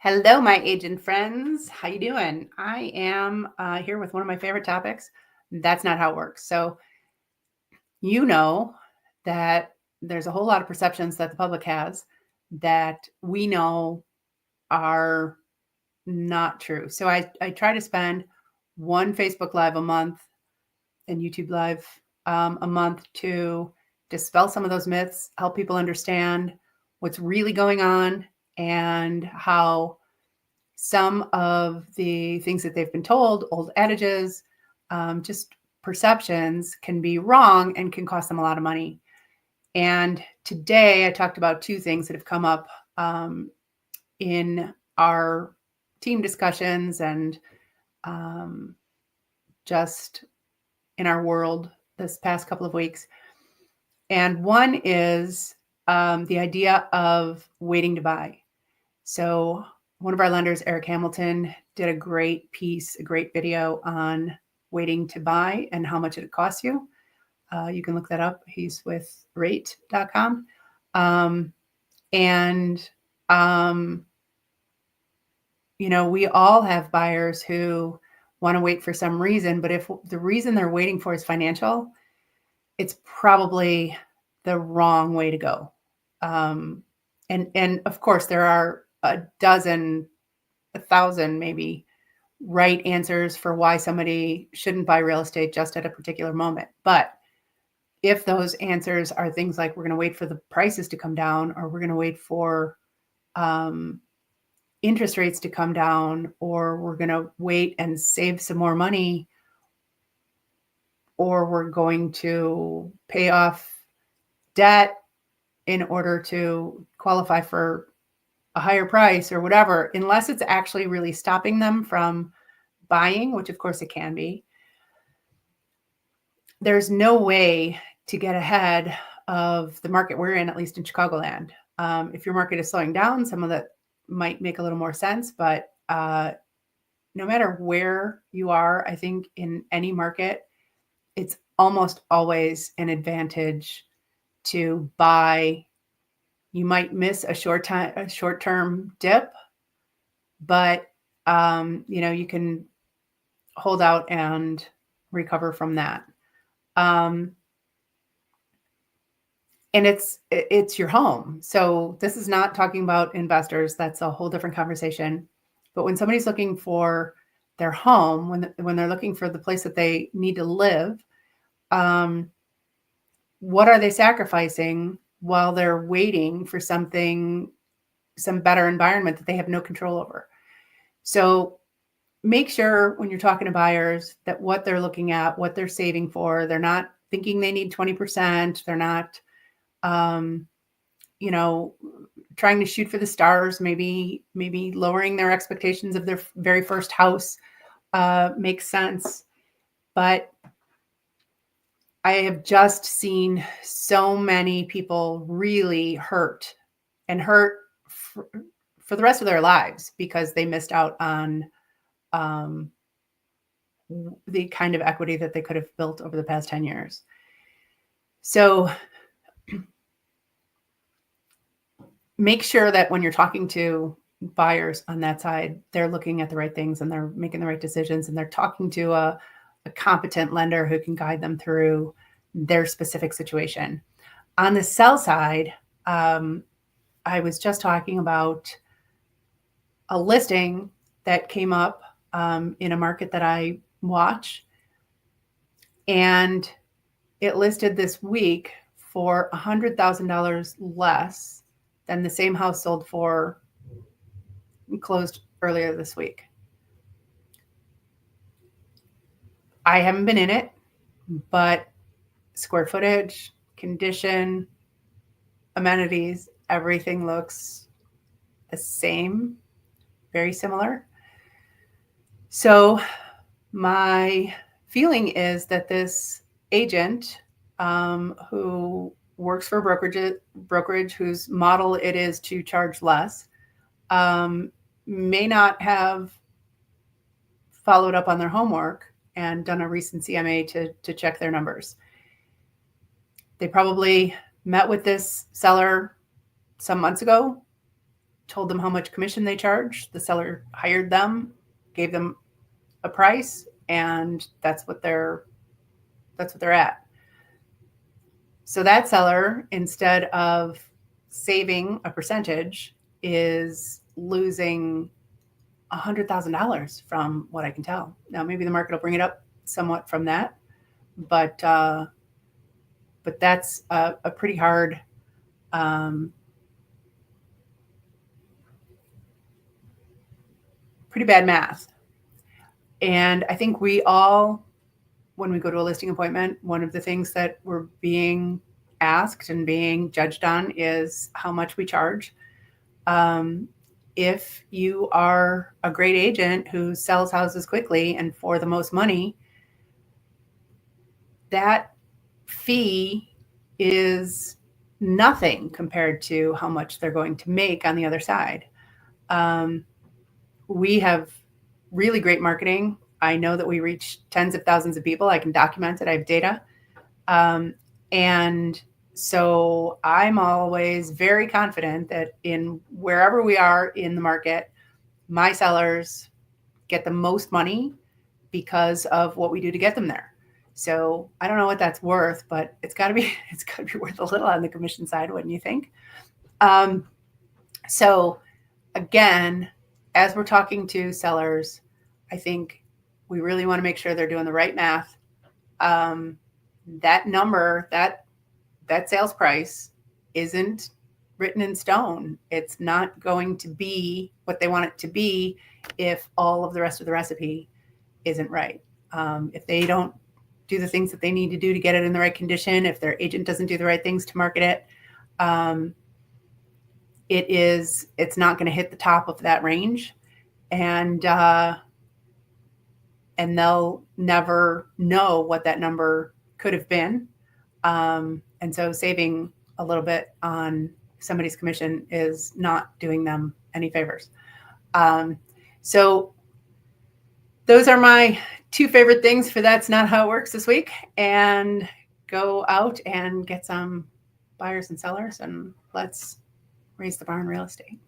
Hello, my agent friends. How you doing? I am here with one of my favorite topics. That's not how it works. So you know that there's a whole lot of perceptions that the public has that we know are not true. So I try to spend one Facebook Live a month and YouTube Live a month to dispel some of those myths, help people understand what's really going on and how some of the things that they've been told, old adages, just perceptions, can be wrong and can cost them a lot of money. And today I talked about two things that have come up in our team discussions and just in our world this past couple of weeks. And one is the idea of waiting to buy. So one of our lenders, Eric Hamilton, did a great piece, a great video on waiting to buy and how much it costs you. You can look that up. He's with rate.com. We all have buyers who want to wait for some reason, but if the reason they're waiting for is financial, it's probably the wrong way to go. And of course, there are a dozen, 1,000 maybe right answers for why somebody shouldn't buy real estate just at a particular moment. But if those answers are things like we're going to wait for the prices to come down, or we're going to wait for interest rates to come down, or we're going to wait and save some more money, or we're going to pay off debt in order to qualify for a higher price or whatever, unless it's actually really stopping them from buying, which of course it can be, there's no way to get ahead of the market we're in, at least in Chicagoland. If your market is slowing down, some of that might make a little more sense, but no matter where you are, I think in any market, it's almost always an advantage to buy. You might miss a short-term dip, but you can hold out and recover from that. And it's your home. So this is not talking about investors. That's a whole different conversation. But when somebody's looking for their home, when they're looking for the place that they need to live, what are they sacrificing while they're waiting for some better environment that they have no control over? So make sure when you're talking to buyers that what they're looking at, what they're saving for, they're not thinking they need 20%. They're not, trying to shoot for the stars, maybe lowering their expectations of their very first house makes sense. But I have just seen so many people really hurt for the rest of their lives because they missed out on the kind of equity that they could have built over the past 10 years. So make sure that when you're talking to buyers on that side, they're looking at the right things and they're making the right decisions, and they're talking to a competent lender who can guide them through their specific situation. On the sell side, I was just talking about a listing that came up in a market that I watch, and it listed this week for $100,000 less than the same house sold for, closed earlier this week. I haven't been in it, but square footage, condition, amenities, everything looks the same, very similar. So my feeling is that this agent who works for a brokerage whose model it is to charge less may not have followed up on their homework and done a recent CMA to check their numbers. They probably met with this seller some months ago, told them how much commission they charge. The seller hired them, gave them a price, and that's what they're at. So that seller, instead of saving a percentage, is losing $100,000 from what I can tell. Now, maybe the market will bring it up somewhat from that, but that's a pretty hard pretty bad math. And I think we all, when we go to a listing appointment, one of the things that we're being asked and being judged on is how much we charge. If you are a great agent who sells houses quickly and for the most money, that fee is nothing compared to how much they're going to make on the other side. We have really great marketing. I know that we reach tens of thousands of people. I can document it. I have data. And so I'm always very confident that in wherever we are in the market, my sellers get the most money because of what we do to get them there. So I don't know what that's worth, but it's got to be worth a little on the commission side, wouldn't you think? So again, as we're talking to sellers, I think we really want to make sure they're doing the right math. That number, that sales price isn't written in stone. It's not going to be what they want it to be if all of the rest of the recipe isn't right. If they don't do the things that they need to do to get it in the right condition, if their agent doesn't do the right things to market it, it's not going to hit the top of that range, and they'll never know what that number could have been. And so saving a little bit on somebody's commission is not doing them any favors. So those are my two favorite things for That's Not How It Works this week. And go out and get some buyers and sellers, and let's raise the barn real estate.